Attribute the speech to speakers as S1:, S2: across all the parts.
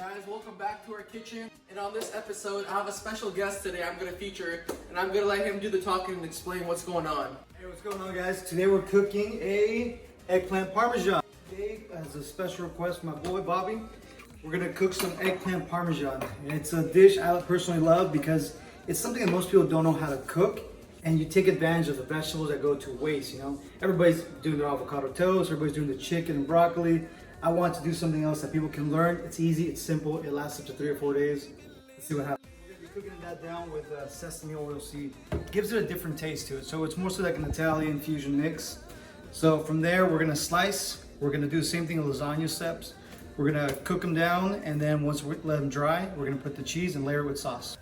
S1: guys, welcome back to our kitchen. And on this episode, I have a special guest today I'm going to feature, and I'm going to let him do the talking and explain what's going on.
S2: Hey, what's going on, guys? Today we're cooking a eggplant parmesan. Today, as a special request from my boy Bobby, we're going to cook some eggplant parmesan. And it's a dish I personally love because it's something that most people don't know how to cook, and you take advantage of the vegetables that go to waste, you know? Everybody's doing their avocado toast, everybody's doing the chicken and broccoli. I want to do something else that people can learn. It's easy, it's simple, it lasts up to 3 or 4 days. Let's see what happens. We're gonna be cooking that down with sesame oil seed. Gives it a different taste to it. So it's more so like an Italian fusion mix. So from there, we're gonna slice. We're gonna do the same thing with lasagna steps. We're gonna cook them down, and then once we let them dry, we're gonna put the cheese and layer it with sauce.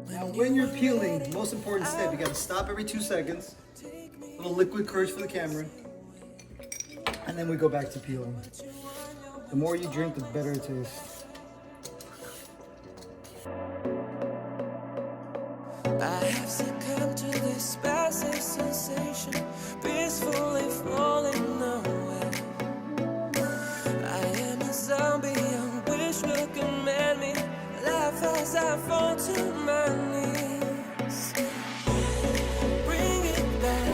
S2: Now when you're peeling, the most important step, you gotta stop every 2 seconds. A little liquid courage for the camera. And then we go back to peeling. The more you drink, the better it tastes.
S3: I have succumbed to this passive sensation, peacefully falling away. I am a zombie on which will command me, laugh as I fall to my knees. Bring it back,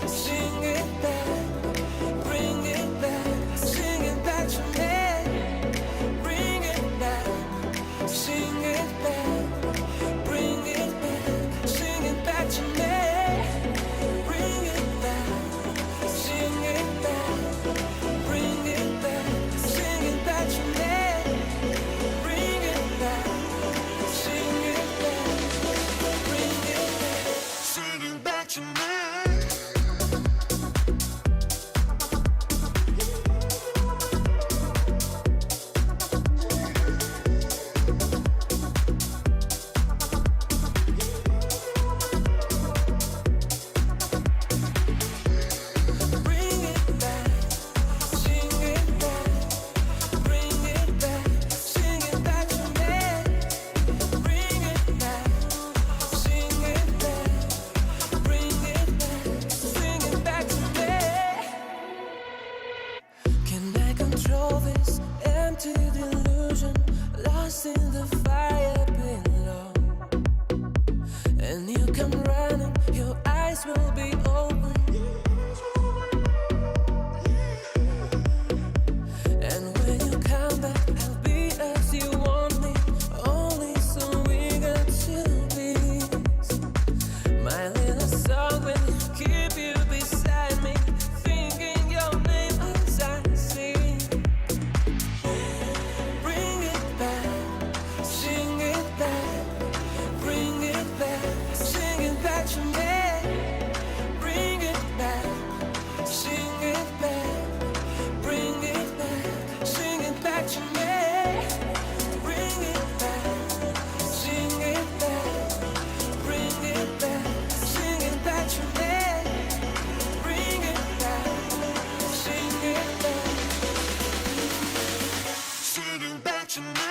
S3: sing it back, bring it back, sing it back to me. Bring it back, sing it back, bring it back, sing it back to me. Bring it back, sing it back, bring it back, sing it back to me. Bring it back, sing it back, bring it back, sing it back to me. Control this empty delusion, lost in the fire below. And you come running, your eyes will be open. And when you come back, I'll be as you want me, only so eager to please. My little song will keep you beside me, thinking your name as I sing. Back to me.